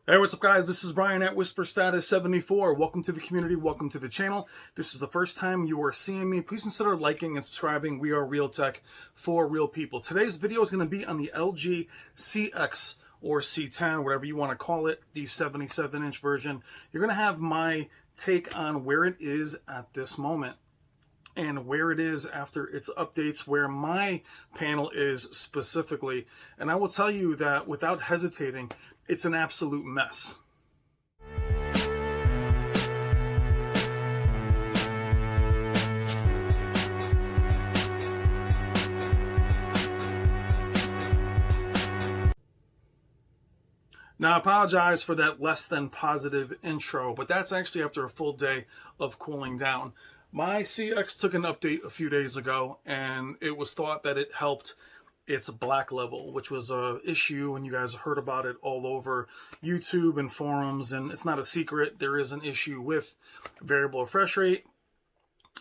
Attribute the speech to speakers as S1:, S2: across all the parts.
S1: Hey, what's up guys? This is Brian at Whisper Status 74. Welcome to the community, welcome to the channel. This is the first time you are seeing me. Please consider liking and subscribing. We are real tech for real people. Today's video is going to be on the LG CX or C10, whatever you want to call it, the 77-inch version. You're going to have my take on where it is at this moment and where it is after its updates, where my panel is specifically. And I will tell you that without hesitating, it's an absolute mess. Now, I apologize for that less than positive intro, but that's actually after a full day of cooling down. My CX took an update a few days ago, and it was thought that it helped its black level, which was an issue, and you guys heard about it all over YouTube and forums, and it's not a secret. There is an issue with variable refresh rate,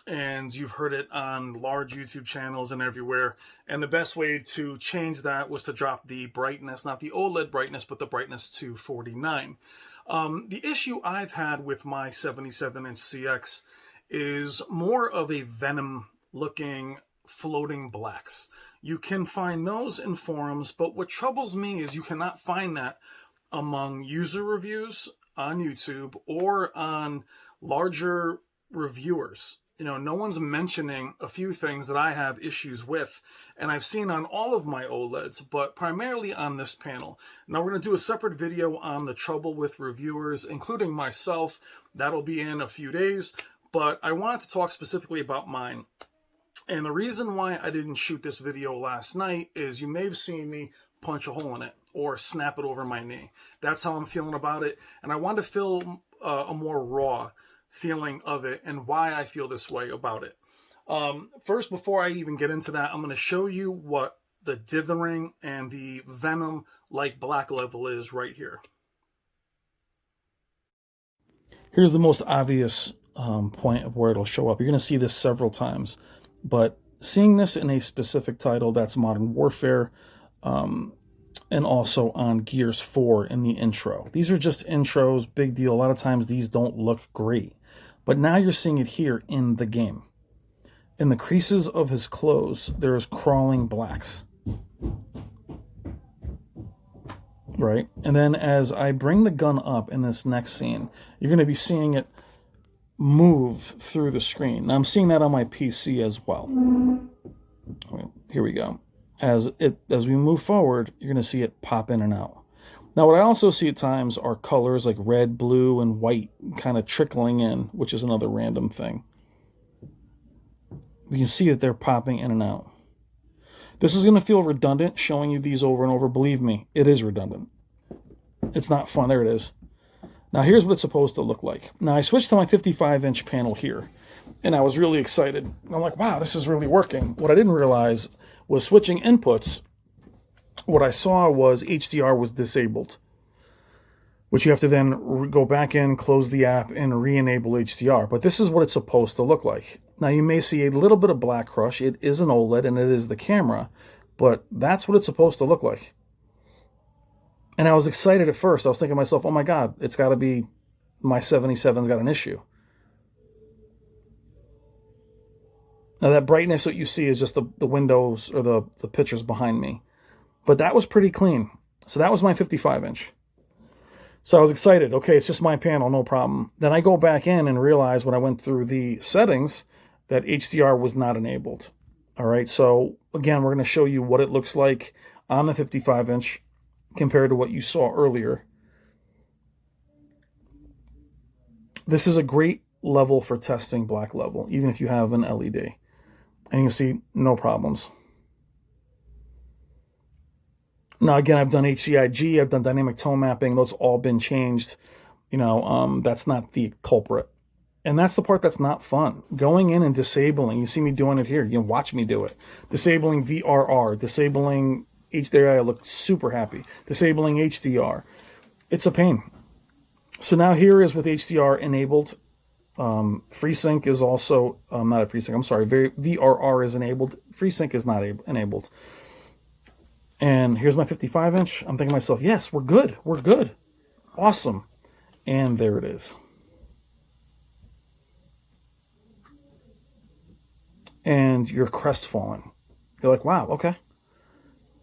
S1: and you've heard it on large YouTube channels and everywhere. And the best way to change that was to drop the brightness, not the OLED brightness, but the brightness to 49. The issue I've had with my 77-inch CX is more of a Venom-looking floating blacks. You can find those in forums, but what troubles me is you cannot find that among user reviews on YouTube or on larger reviewers. You know, no one's mentioning a few things that I have issues with, and I've seen on all of my OLEDs, but primarily on this panel. Now we're going to do a separate video on the trouble with reviewers, including myself. That'll be in a few days, but I wanted to talk specifically about mine. And the reason why I didn't shoot this video last night is you may have seen me punch a hole in it or snap it over my knee. That's how I'm feeling about it. And I wanted to feel a more raw feeling of it and why I feel this way about it. First, before I even get into that, I'm going to show you what the dithering and the Venom-like black level is right here. Here's the most obvious point of where it'll show up. You're going to see this several times. But seeing this in a specific title, that's Modern Warfare, and also on Gears 4 in the intro. These are just intros, big deal. A lot of times these don't look great. But now you're seeing it here in the game. In the creases of his clothes, there's crawling blacks. Right? And then as I bring the gun up in this next scene, you're going to be seeing it move through the screen. Now I'm seeing that on my PC as well. Here we go. As we move forward, you're going to see it pop in and out. Now what I also see at times are colors like red, blue, and white kind of trickling in, which is another random thing. You can see that they're popping in and out. This is going to feel redundant, showing you these over and over. Believe me, it is redundant. It's not fun. There it is. Now here's what it's supposed to look like. Now I switched to my 55-inch panel here, and I was really excited. I'm like, wow, this is really working. What I didn't realize was switching inputs, what I saw was HDR was disabled, which you have to then go back in, close the app, and re-enable HDR. But this is what it's supposed to look like. Now you may see a little bit of black crush. It is an OLED, and it is the camera, but that's what it's supposed to look like. And I was excited at first. I was thinking to myself, oh my God, it's got to be my 77's got an issue. Now that brightness that you see is just the windows or the pictures behind me. But that was pretty clean. So that was my 55-inch. So I was excited. Okay, it's just my panel, no problem. Then I go back in and realize when I went through the settings that HDR was not enabled. All right, so again, we're going to show you what it looks like on the 55-inch. Compared to what you saw earlier. This is a great level for testing black level, even if you have an LED. And you can see no problems. Now again, I've done HCIG, I've done dynamic tone mapping, those all been changed. You know, that's not the culprit. And that's the part that's not fun. Going in and disabling, you see me doing it here, you can watch me do it. Disabling VRR, disabling HDR, I look super happy. Disabling HDR. It's a pain. So now here is with HDR enabled. FreeSync is also, not a FreeSync, I'm sorry, VRR is enabled. FreeSync is not enabled. And here's my 55-inch. I'm thinking to myself, yes, we're good. We're good. Awesome. And there it is. And you're crestfallen. You're like, wow, okay.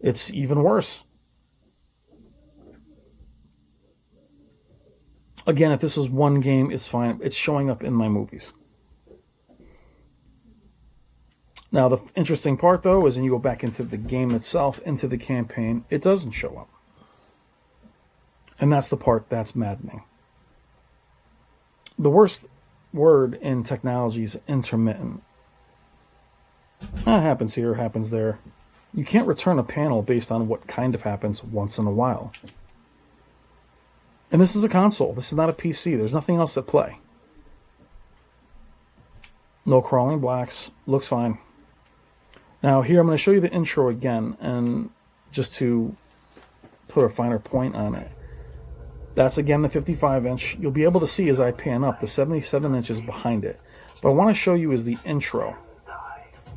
S1: It's even worse. Again, if this was one game, it's fine. It's showing up in my movies. Now, the interesting part, though, is when you go back into the game itself, into the campaign, it doesn't show up. And that's the part that's maddening. The worst word in technology is intermittent. That happens here, happens there. You can't return a panel based on what kind of happens once in a while. And this is a console. This is not a PC. There's nothing else at play. No crawling blacks. Looks fine. Now here I'm going to show you the intro again, and just to put a finer point on it. That's again the 55-inch. You'll be able to see as I pan up the 77 inches behind it. But I want to show you is the intro,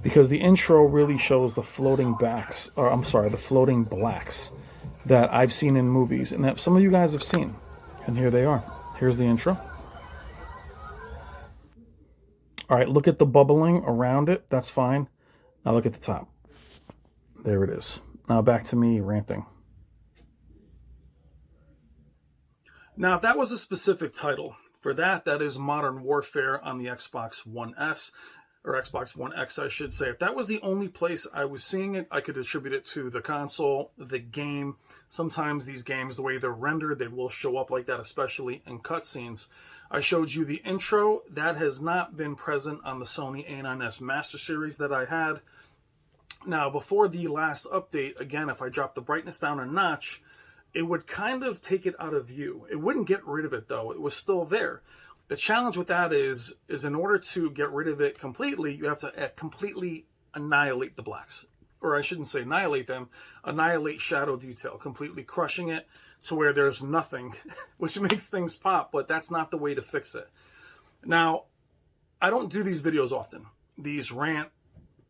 S1: because the intro really shows the floating backs, or I'm sorry, the floating blacks that I've seen in movies and that some of you guys have seen. And here they are. Here's the intro. All right, look at the bubbling around it. That's fine. Now look at the top. There it is. Now back to me ranting. Now, if that was a specific title, for that is Modern Warfare on the Xbox One S, or Xbox One X, I should say. If that was the only place I was seeing it, I could attribute it to the console, the game. Sometimes these games, the way they're rendered, they will show up like that, especially in cutscenes. I showed you the intro. That has not been present on the Sony A9S Master Series that I had. Now, before the last update, again, if I drop the brightness down a notch, it would kind of take it out of view. It wouldn't get rid of it, though. It was still there. The challenge with that is in order to get rid of it completely, you have to completely annihilate the blacks. Or I shouldn't say annihilate them, annihilate shadow detail, completely crushing it to where there's nothing, which makes things pop, but that's not the way to fix it. Now, I don't do these videos often. These rant,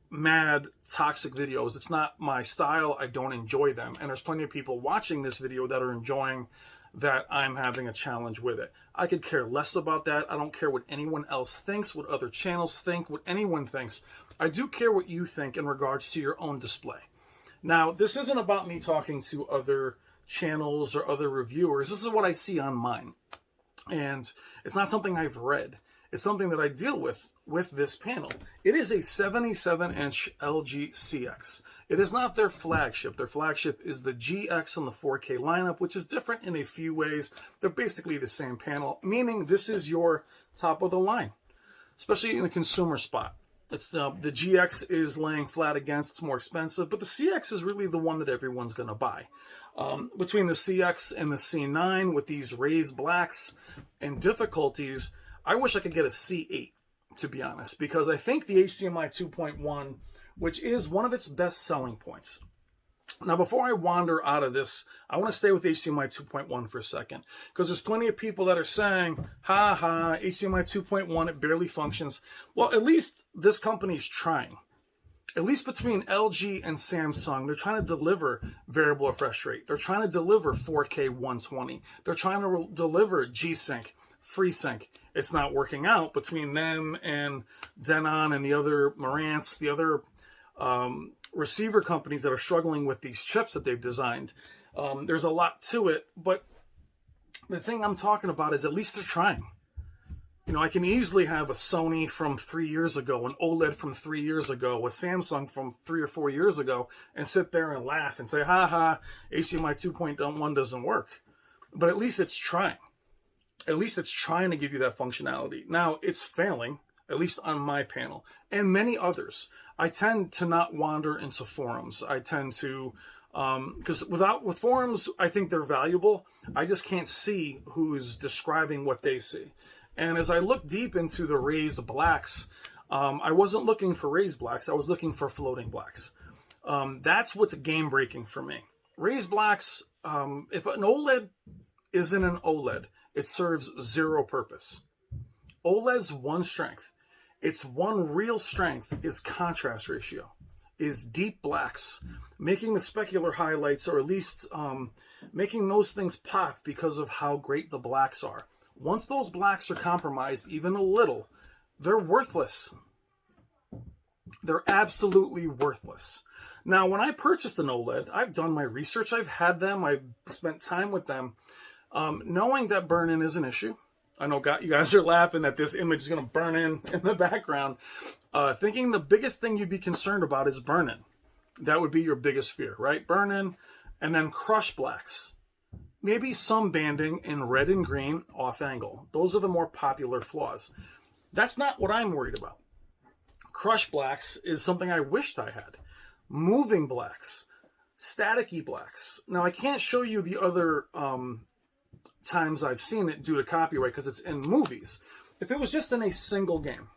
S1: mad, toxic videos. It's not my style. I don't enjoy them. And there's plenty of people watching this video that are enjoying that I'm having a challenge with it. I could care less about that. I don't care what anyone else thinks, what other channels think, what anyone thinks. I do care what you think in regards to your own display. Now, this isn't about me talking to other channels or other reviewers. This is what I see on mine. And it's not something I've read. It's something that I deal with this panel. It is a 77-inch LG CX. It is not their flagship. Their flagship is the GX on the 4K lineup, which is different in a few ways. They're basically the same panel, meaning this is your top of the line, especially in the consumer spot. It's the GX is laying flat against, it's more expensive, but the CX is really the one that everyone's going to buy. Between the CX and the C9 with these raised blacks and difficulties, I wish I could get a C8. To be honest, because I think the HDMI 2.1, which is one of its best selling points. Now, before I wander out of this, I want to stay with HDMI 2.1 for a second, because there's plenty of people that are saying, ha ha, HDMI 2.1, it barely functions. Well, at least this company's trying. At least between LG and Samsung, they're trying to deliver variable refresh rate. They're trying to deliver 4K 120. They're trying to deliver G-Sync, FreeSync. It's not working out between them and Denon and the other Marantz, the other receiver companies that are struggling with these chips that they've designed. There's a lot to it, but the thing I'm talking about is at least they're trying. You know, I can easily have a Sony from 3 years ago, an OLED from 3 years ago, a Samsung from 3 or 4 years ago, and sit there and laugh and say, ha ha, HDMI 2.1 doesn't work. But at least it's trying. At least it's trying to give you that functionality. Now, it's failing, at least on my panel, and many others. I tend to not wander into forums. I tend to, because with forums, I think they're valuable. I just can't see who's describing what they see. And as I look deep into the raised blacks, I wasn't looking for raised blacks. I was looking for floating blacks. That's what's game breaking for me. Raised blacks, if an OLED isn't an OLED, it serves zero purpose. OLED's one strength, its one real strength is contrast ratio. is deep blacks, making the specular highlights, or at least making those things pop because of how great the blacks are. Once those blacks are compromised even a little, they're worthless. They're absolutely worthless. Now, when I purchased an OLED, I've done my research. I've had them. I've spent time with them, knowing that burn-in is an issue. I know you guys are laughing that this image is going to burn in the background, thinking the biggest thing you'd be concerned about is burn-in. That would be your biggest fear, right? Burn-in, and then crush blacks. Maybe some banding in red and green off angle. Those are the more popular flaws. That's not what I'm worried about. Crush blacks is something I wished I had. Moving blacks, staticky blacks. Now, I can't show you the other times I've seen it due to copyright because it's in movies. If it was just in a single game,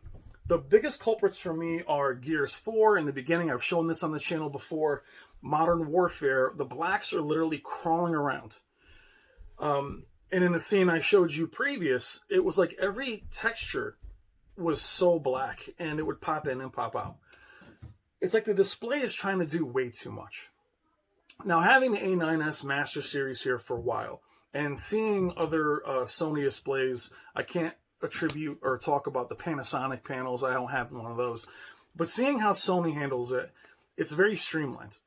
S1: the biggest culprits for me are Gears 4. In the beginning, I've shown this on the channel before. Modern Warfare, the blacks are literally crawling around. And in the scene I showed you previous, it was like every texture was so black and it would pop in and pop out. It's like the display is trying to do way too much. Now, having the A9S Master Series here for a while and seeing other Sony displays, I can't attribute or talk about the Panasonic panels. I don't have one of those. But seeing how Sony handles it, it's very streamlined.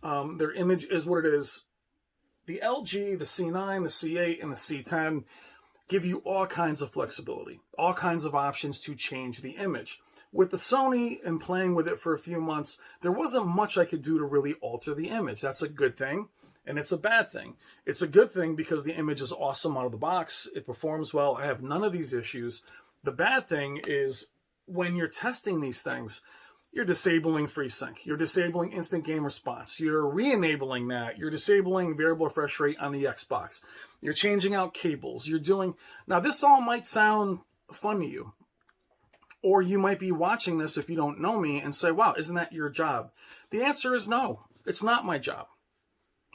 S1: Their image is what it is. The LG, the C9, the C8, and the C10 give you all kinds of flexibility, all kinds of options to change the image. With the Sony and playing with it for a few months, there wasn't much I could do to really alter the image. That's a good thing, and it's a bad thing. It's a good thing because the image is awesome out of the box. It performs well. I have none of these issues. The bad thing is when you're testing these things, you're disabling FreeSync. You're disabling instant game response. You're re-enabling that. You're disabling variable refresh rate on the Xbox. You're changing out cables. You're doing... Now, this all might sound fun to you. Or you might be watching this if you don't know me and say, wow, isn't that your job? The answer is no. It's not my job.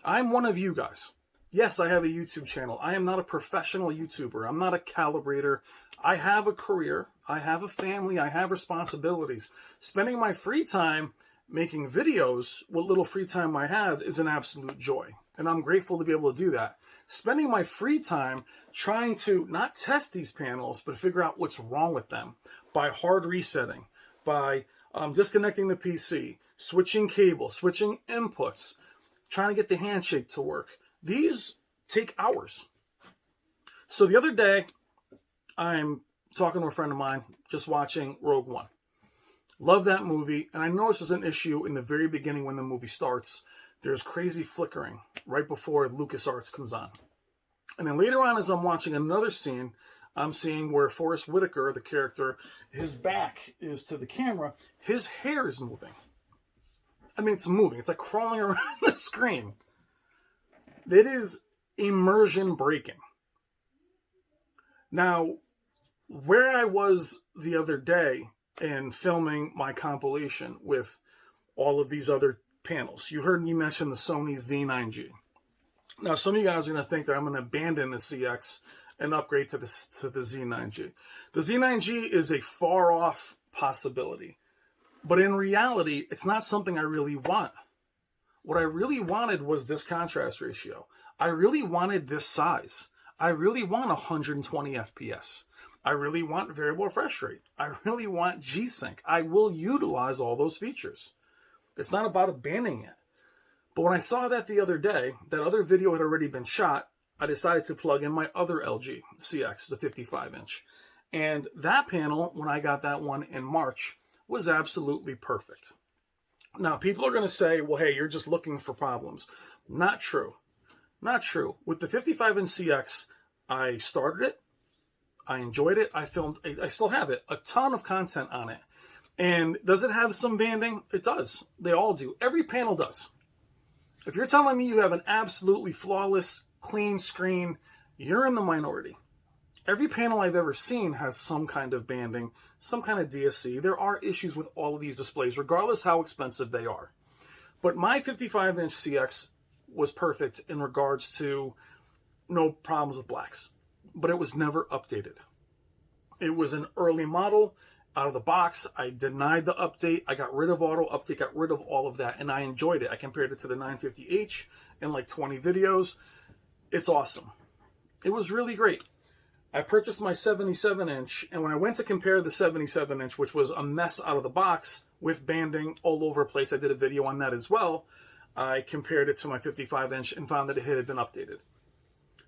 S1: I'm one of you guys. Yes, I have a YouTube channel. I am not a professional YouTuber. I'm not a calibrator. I have a career. I have a family. I have responsibilities. Spending my free time making videos, what little free time I have, is an absolute joy. And I'm grateful to be able to do that. Spending my free time trying to not test these panels, but figure out what's wrong with them by hard resetting, by disconnecting the PC, switching cables, switching inputs, trying to get the handshake to work. These take hours. So the other day, I'm talking to a friend of mine, just watching Rogue One. Love that movie, and I noticed there's an issue in the very beginning when the movie starts. There's crazy flickering right before LucasArts comes on. And then later on, as I'm watching another scene, I'm seeing where Forrest Whitaker, the character, his back is to the camera. His hair is moving. I mean, it's moving. It's like crawling around the screen. It is immersion breaking. Now, where I was the other day in filming my compilation with all of these other panels, you heard me mention the Sony Z9G. Now, some of you guys are going to think that I'm going to abandon the CX and upgrade to the Z9G. The Z9G is a far-off possibility. But in reality, it's not something I really want. What I really wanted was this contrast ratio. I really wanted this size. I really want 120 FPS. I really want variable refresh rate. I really want G-Sync. I will utilize all those features. It's not about abandoning it. But when I saw that the other day, that other video had already been shot, I decided to plug in my other LG CX, the 55-inch. And that panel, when I got that one in March, was absolutely perfect. Now, people are going to say, well, hey, you're just looking for problems. Not true. Not true. With the 55-inch CX, I started it. I enjoyed it. I still have it. A ton of content on it. And does it have some banding? It does. They all do. Every panel does. If you're telling me you have an absolutely flawless, clean screen, you're in the minority. Every panel I've ever seen has some kind of banding, some kind of DSC. There are issues with all of these displays, regardless how expensive they are. But my 55-inch CX was perfect in regards to no problems with blacks. But it was never updated. It was an early model, Out of the box, I denied the update. I got rid of auto update, got rid of all of that, and I enjoyed it. I compared it to the 950H in like 20 videos. It's awesome. It was really great. I purchased my 77-inch, and when I went to compare the 77-inch, which was a mess out of the box with banding all over the place, I did a video on that as well. I compared it to my 55-inch and found that it had been updated.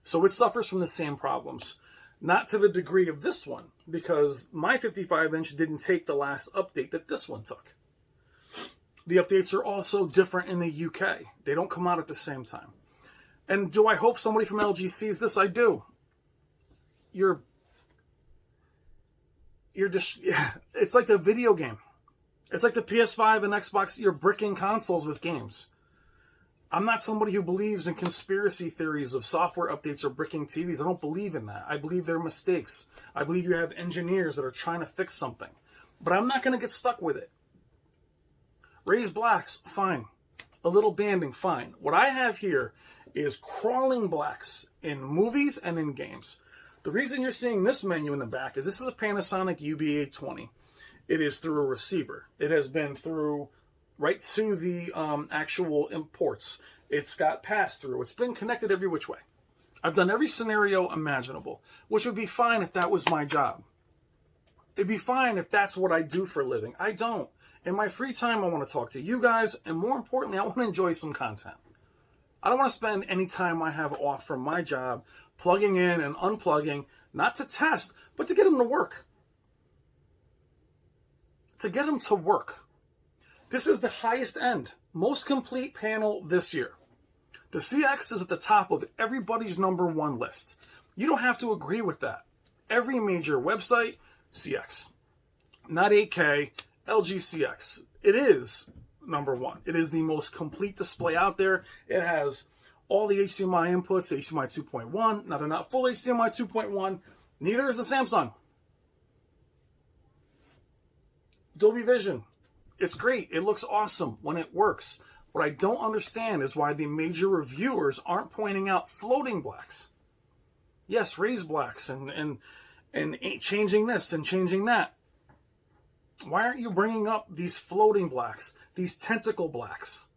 S1: So it suffers from the same problems. Not to the degree of this one, because my 55-inch didn't take the last update that this one took. The updates are also different in the UK. They don't come out at the same time. And do I hope somebody from LG sees this? I do. You're just, it's like the video game. It's like the PS5 and Xbox. You're bricking consoles with games. I'm not somebody who believes in conspiracy theories of software updates or bricking TVs. I don't believe in that. I believe they're mistakes. I believe you have engineers that are trying to fix something. But I'm not going to get stuck with it. Raised blacks, fine. A little banding, fine. What I have here is crawling blacks in movies and in games. The reason you're seeing this menu in the back is this is a Panasonic UB820. It is through a receiver. It has been through right to the actual imports. It's got pass-through. It's been connected every which way. I've done every scenario imaginable, which would be fine if that was my job. It'd be fine if that's what I do for a living. I don't. In my free time, I want to talk to you guys, and more importantly, I want to enjoy some content. I don't want to spend any time I have off from my job plugging in and unplugging, not to test, but to get them to work. To get them to work. This is the highest end, most complete panel this year. The CX is at the top of everybody's #1 list. You don't have to agree with that. Every major website, CX. Not 8K, LG CX. It is #1. It is the most complete display out there. It has all the HDMI inputs, HDMI 2.1. Now, they're not full HDMI 2.1. Neither is the Samsung. Dolby Vision. It's great. It looks awesome when it works. What I don't understand is why the major reviewers aren't pointing out floating blacks. Yes, raised blacks and changing this and changing that. Why aren't you bringing up these floating blacks, these tentacle blacks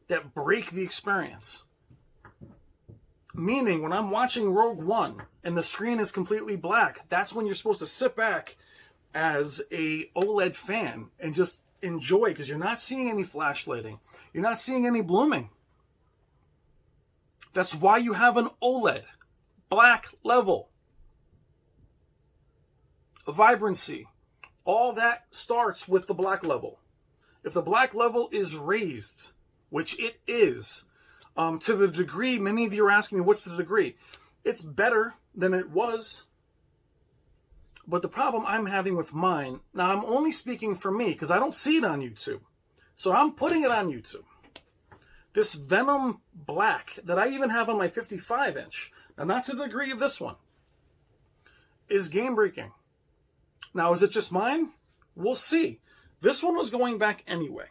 S1: that break the experience? Meaning, when I'm watching Rogue One and the screen is completely black, that's when you're supposed to sit back as a OLED fan and just enjoy, because you're not seeing any flash lighting. You're not seeing any blooming. That's why you have an OLED. Black level. Vibrancy. All that starts with the black level. If the black level is raised, which it is, to the degree, many of you are asking me, what's the degree? It's better than it was. But the problem I'm having with mine, now I'm only speaking for me because I don't see it on YouTube. So I'm putting it on YouTube. This Venom Black that I even have on my 55-inch, now not to the degree of this one, is game breaking. Now, is it just mine? We'll see. This one was going back anyway.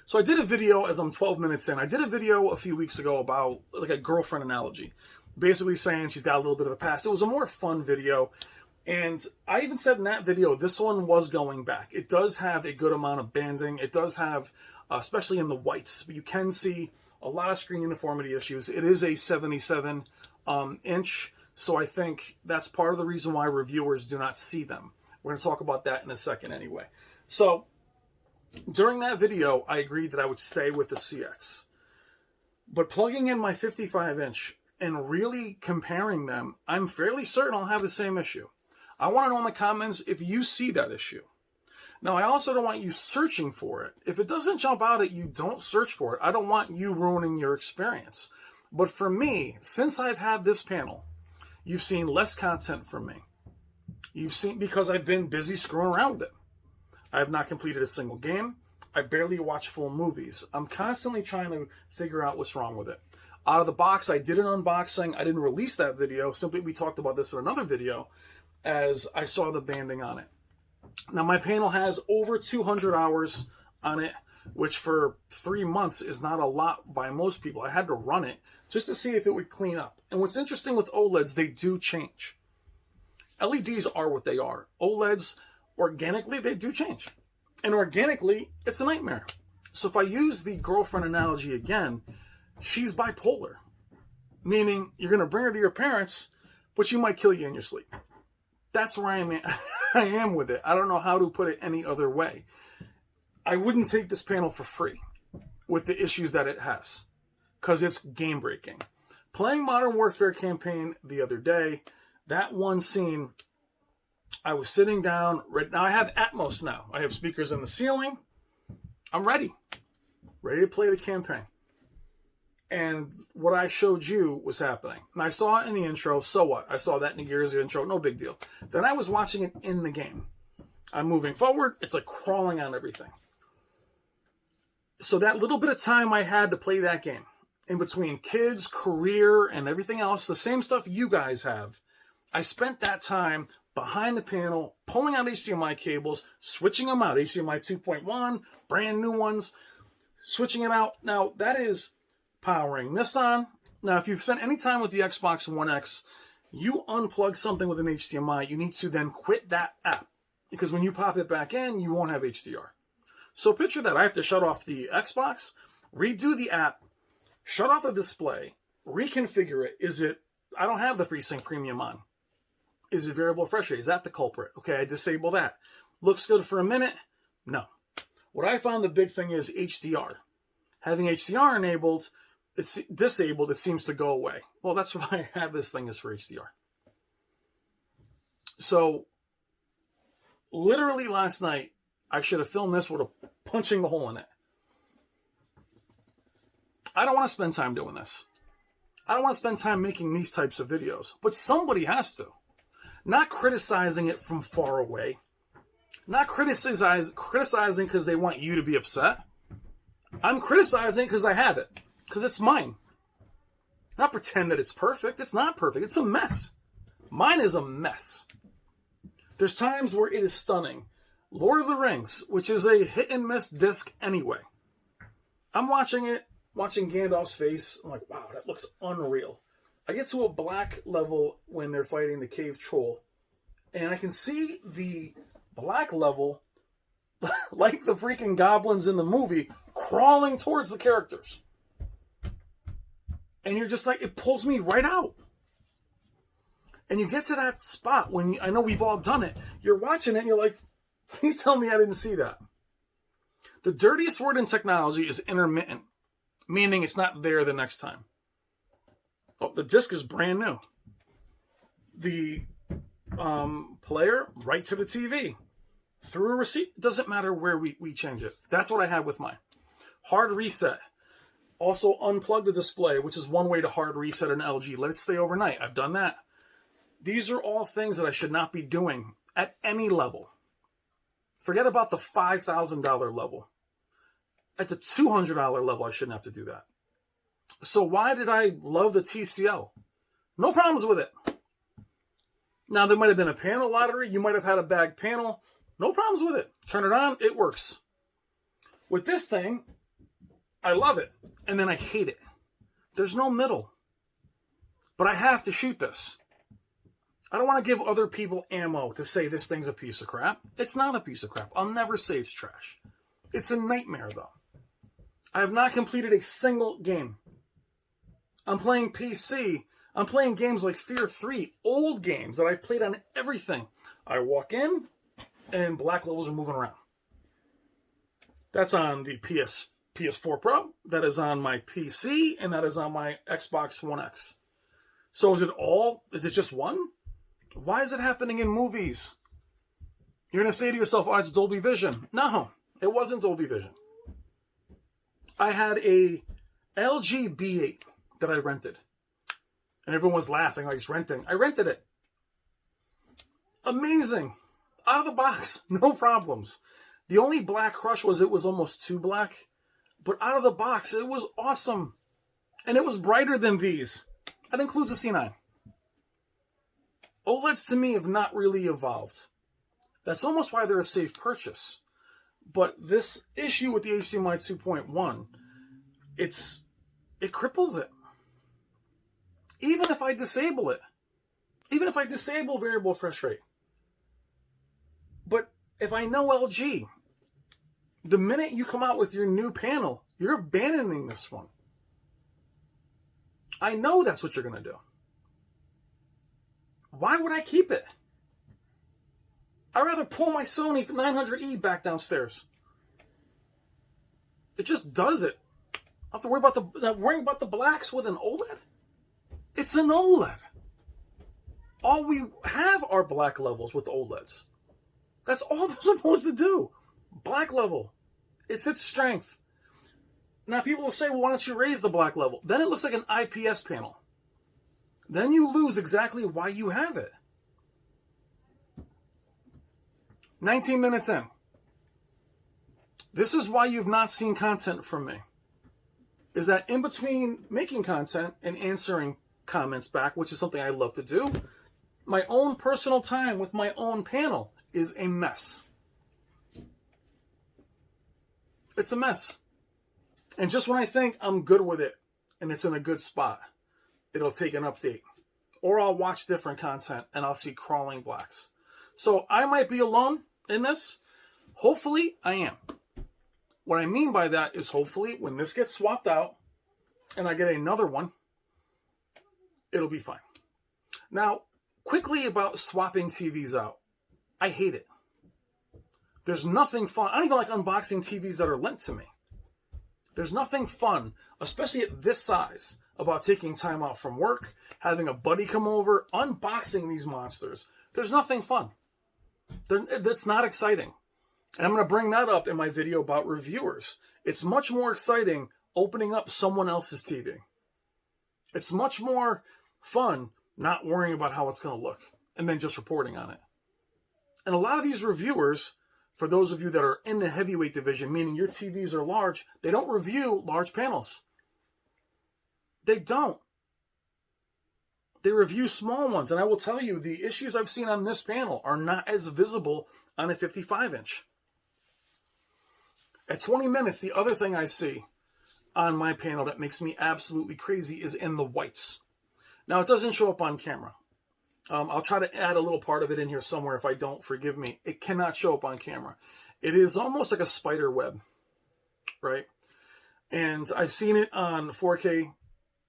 S1: So I did a video, as I'm 12 minutes in, I did a video a few weeks ago about like a girlfriend analogy. Basically saying she's got a little bit of a past. It was a more fun video. And I even said in that video, this one was going back. It does have a good amount of banding. It does have, especially in the whites, but you can see a lot of screen uniformity issues. It is a 77-inch, so I think that's part of the reason why reviewers do not see them. We're going to talk about that in a second anyway. So during that video, I agreed that I would stay with the CX. But plugging in my 55-inch and really comparing them, I'm fairly certain I'll have the same issue. I want to know in the comments if you see that issue. Now, I also don't want you searching for it. If it doesn't jump out at you, don't search for it. I don't want you ruining your experience. But for me, since I've had this panel, you've seen less content from me. You've seen, because I've been busy screwing around with it. I have not completed a single game. I barely watch full movies. I'm constantly trying to figure out what's wrong with it. Out of the box, I did an unboxing. I didn't release that video. Simply, we talked about this in another video as I saw the banding on it. Now, my panel has over 200 hours on it, which for 3 months is not a lot by most people. I had to run it just to see if it would clean up. And what's interesting with OLEDs, they do change. LEDs are what they are. OLEDs organically, they do change. And organically, it's a nightmare. So if I use the girlfriend analogy again, she's bipolar. Meaning, you're going to bring her to your parents, but you might kill you in your sleep. That's where I am with it. I don't know how to put it any other way. I wouldn't take this panel for free with the issues that it has, because it's game breaking. Playing Modern Warfare campaign the other day, that one scene, I was sitting down. Now I have Atmos now. I have speakers in the ceiling. I'm ready to play the campaign. And what I showed you was happening. And I saw it in the intro. So what? I saw that in the Gears intro. No big deal. Then I was watching it in the game. I'm moving forward. It's like crawling on everything. So that little bit of time I had to play that game, in between kids, career, and everything else, the same stuff you guys have, I spent that time behind the panel, pulling out HDMI cables, switching them out. HDMI 2.1, brand new ones, switching it out. Now, that is powering this on. Now, if you've spent any time with the Xbox One X, you unplug something with an HDMI, you need to then quit that app, because when you pop it back in, you won't have HDR. So picture that. I have to shut off the Xbox, redo the app, shut off the display, reconfigure it. I don't have the FreeSync Premium on. Is it variable refresh rate? Is that the culprit? Okay, I disable that. Looks good for a minute? No. What I found the big thing is HDR. Having HDR enabled, it's disabled, it seems to go away. Well, that's why I have this thing is for HDR. So, literally last night, I should have filmed this with a punching the hole in it. I don't want to spend time doing this. I don't want to spend time making these types of videos. But somebody has to. Not criticizing it from far away. Not criticizing because they want you to be upset. I'm criticizing because I have it. Because it's mine. Not pretend that it's perfect. It's not perfect. It's a mess. Mine is a mess. There's times where it is stunning. Lord of the Rings, which is a hit and miss disc anyway. I'm watching it, watching Gandalf's face. I'm like, wow, that looks unreal. I get to a black level when they're fighting the cave troll, and I can see the black level, like the freaking goblins in the movie, crawling towards the characters. And you're just like, it pulls me right out. And you get to that spot when, I know we've all done it, you're watching it and you're like, please tell me I didn't see that. The dirtiest word in technology is intermittent, meaning it's not there the next time. Oh, the disc is brand new. The player, right to the TV. Through a receipt, it doesn't matter where we change it. That's what I have with mine. Hard reset. Also unplug the display, which is one way to hard reset an LG. Let it stay overnight. I've done that. These are all things that I should not be doing at any level. Forget about the $5,000 level. At the $200 level, I shouldn't have to do that. So why did I love the TCL? No problems with it. Now, there might have been a panel lottery. You might have had a bag panel. No problems with it. Turn it on, it works. With this thing, I love it. And then I hate it. There's no middle. But I have to shoot this. I don't want to give other people ammo to say this thing's a piece of crap. It's not a piece of crap. I'll never say it's trash. It's a nightmare, though. I have not completed a single game. I'm playing PC. I'm playing games like Fear 3, old games that I've played on everything. I walk in, and black levels are moving around. That's on the PS4 Pro. That is on my PC, and that is on my Xbox One X. So is it just one? Why is it happening in movies? You're going to say to yourself, oh, it's Dolby Vision. No, it wasn't Dolby Vision. I had a LG B8 that I rented. And everyone was laughing, oh, he's renting. I rented it. Amazing. Out of the box, no problems. The only black crush was it was almost too black. But out of the box, it was awesome. And it was brighter than these. That includes the C9. OLEDs to me have not really evolved. That's almost why they're a safe purchase. But this issue with the HDMI 2.1, it cripples it. Even if I disable it. Even if I disable variable refresh rate. But If I know LG, the minute you come out with your new panel, you're abandoning this one. I know that's what you're going to do. Why would I keep it? I'd rather pull my Sony 900E back downstairs. It just does it. I have to worry about the blacks with an OLED. It's an OLED. All we have are black levels with OLEDs. That's all they're supposed to do. Black level. It's its strength. Now people will say, well, why don't you raise the black level? Then it looks like an IPS panel. Then you lose exactly why you have it. 19 minutes in. This is why you've not seen content from me. Is that in between making content and answering comments back, which is something I love to do, my own personal time with my own panel is a mess. It's a mess. And just when I think I'm good with it and it's in a good spot, it'll take an update. Or I'll watch different content and I'll see crawling blacks. So I might be alone in this. Hopefully I am. What I mean by that is hopefully when this gets swapped out and I get another one, it'll be fine. Now, quickly about swapping TVs out. I hate it. There's nothing fun. I don't even like unboxing TVs that are lent to me. There's nothing fun, especially at this size, about taking time out from work, having a buddy come over, unboxing these monsters. There's nothing fun. That's not exciting. And I'm going to bring that up in my video about reviewers. It's much more exciting opening up someone else's TV. It's much more fun not worrying about how it's going to look and then just reporting on it. And a lot of these reviewers, for those of you that are in the heavyweight division, meaning your TVs are large, they don't review large panels. They don't. They review small ones. And I will tell you, the issues I've seen on this panel are not as visible on a 55-inch. At 20 minutes, the other thing I see on my panel that makes me absolutely crazy is in the whites. Now, it doesn't show up on camera. I'll try to add a little part of it in here somewhere. If I don't, forgive me. It cannot show up on camera. It is almost like a spider web, right? And I've seen it on 4K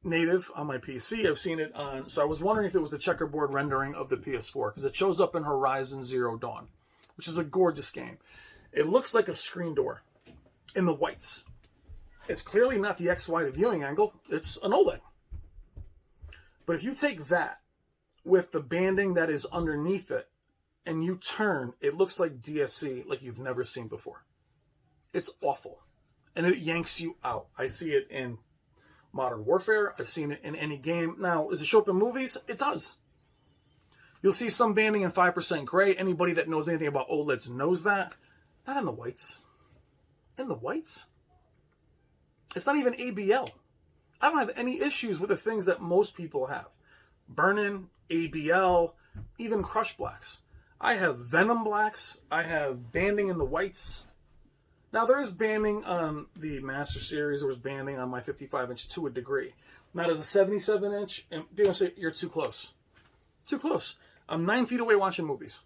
S1: native on my PC. I've seen it on... So I was wondering if it was a checkerboard rendering of the PS4, because it shows up in Horizon Zero Dawn, which is a gorgeous game. It looks like a screen door in the whites. It's clearly not the X-wide viewing angle. It's an OLED. But if you take that with the banding that is underneath it, and you turn, it looks like DSC like you've never seen before. It's awful. And it yanks you out. I see it in Modern Warfare. I've seen it in any game. Now, does it show up in movies? It does. You'll see some banding in 5% gray. Anybody that knows anything about OLEDs knows that. Not in the whites. In the whites? It's not even ABL. I don't have any issues with the things that most people have. Burn-in, ABL, even crush blacks. I have Venom blacks. I have banding in the whites. Now, there is banding on the Master Series. There was banding on my 55-inch to a degree. Not as a 77-inch. And they're going to say, you're too close. Too close. I'm 9 feet away watching movies.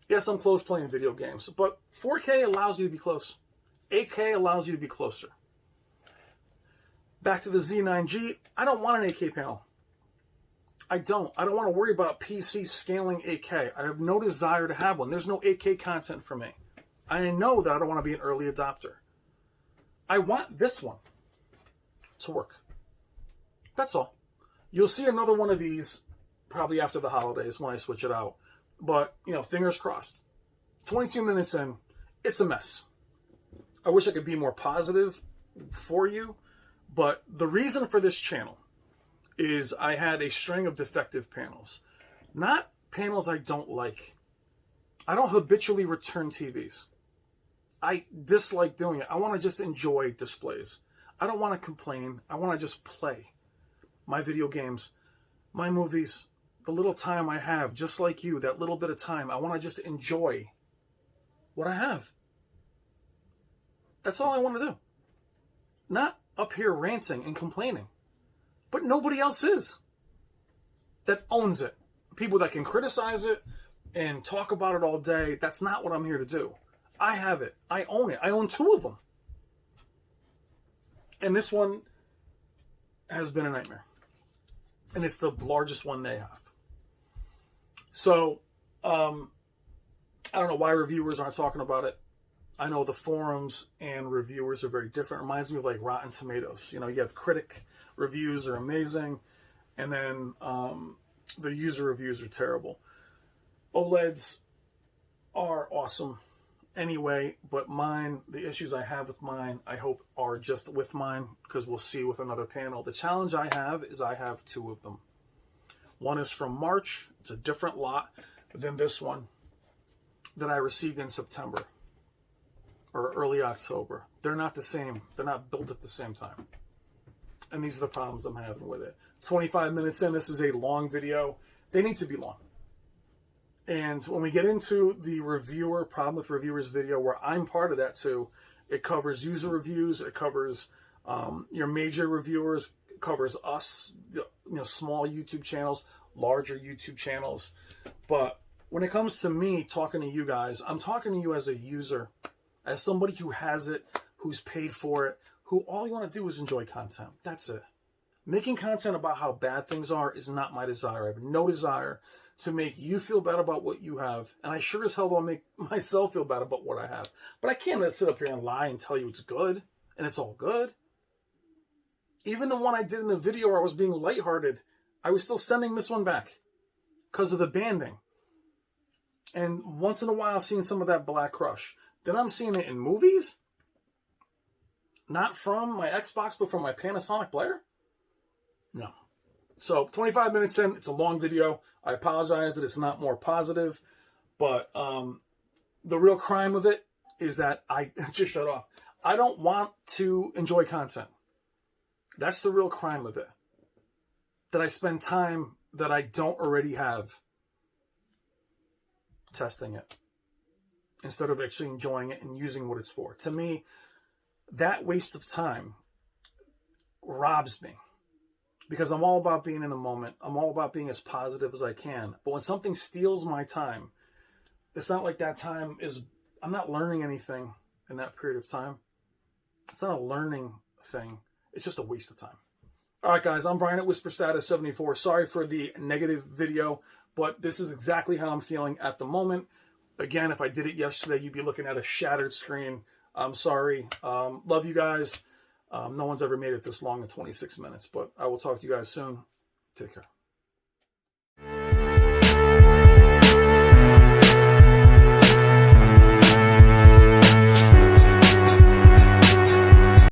S1: Yes, I'm close playing video games. But 4K allows you to be close. 8K allows you to be closer. Back to the Z9G. I don't want an 8K panel. I don't want to worry about PC scaling 8K. I have no desire to have one. There's no 8K content for me. I know that I don't want to be an early adopter. I want this one to work. That's all. You'll see another one of these probably after the holidays when I switch it out. But, fingers crossed. 22 minutes in, it's a mess. I wish I could be more positive for you. But the reason for this channel is I had a string of defective panels. Not panels I don't like. I don't habitually return TVs. I dislike doing it. I want to just enjoy displays. I don't want to complain. I want to just play my video games, my movies, the little time I have, just like you, that little bit of time. I want to just enjoy what I have. That's all I want to do. Not up here ranting and complaining. But nobody else is that owns it. People that can criticize it, and talk about it all day. That's not what I'm here to do. I have it. I own it. I own 2 of them. And this one has been a nightmare. And it's the largest one they have. So, I don't know why reviewers aren't talking about it. I know the forums and reviewers are very different. It reminds me of like Rotten Tomatoes. You know, you have critic reviews are amazing, and then the user reviews are terrible. OLEDs are awesome anyway, but mine, the issues I have with mine, I hope are just with mine, because we'll see with another panel. The challenge I have is I have 2 of them. One is from March. It's a different lot than this one that I received in September or early October. They're not the same. They're not built at the same time. And these are the problems I'm having with it. 25 minutes in, this is a long video. They need to be long. And when we get into the reviewer, problem with reviewers video, where I'm part of that too, it covers user reviews, it covers your major reviewers, it covers us, small YouTube channels, larger YouTube channels. But when it comes to me talking to you guys, I'm talking to you as a user, as somebody who has it, who's paid for it, who all you want to do is enjoy content. That's it. Making content about how bad things are is not my desire. I have no desire to make you feel bad about what you have. And I sure as hell don't make myself feel bad about what I have. But I can't sit up here and lie and tell you it's good, and it's all good. Even the one I did in the video where I was being lighthearted, I was still sending this one back because of the banding. And once in a while, seeing some of that Black Crush. Then I'm seeing it in movies. Not from my Xbox, but from my Panasonic player. No. So 25 minutes in, it's a long video. I apologize that it's not more positive. But the real crime of it is that I just shut off. I don't want to enjoy content. That's the real crime of it. That I spend time that I don't already have testing it, instead of actually enjoying it and using what it's for. To me, that waste of time robs me, because I'm all about being in the moment. I'm all about being as positive as I can. But when something steals my time, it's not like that time is, I'm not learning anything in that period of time. It's not a learning thing. It's just a waste of time. All right, guys, I'm Brian at Whisper Status 74. Sorry for the negative video, but this is exactly how I'm feeling at the moment. Again, if I did it yesterday, you'd be looking at a shattered screen. I'm sorry. Love you guys. No one's ever made it this long in 26 minutes, but I will talk to you guys soon. Take care.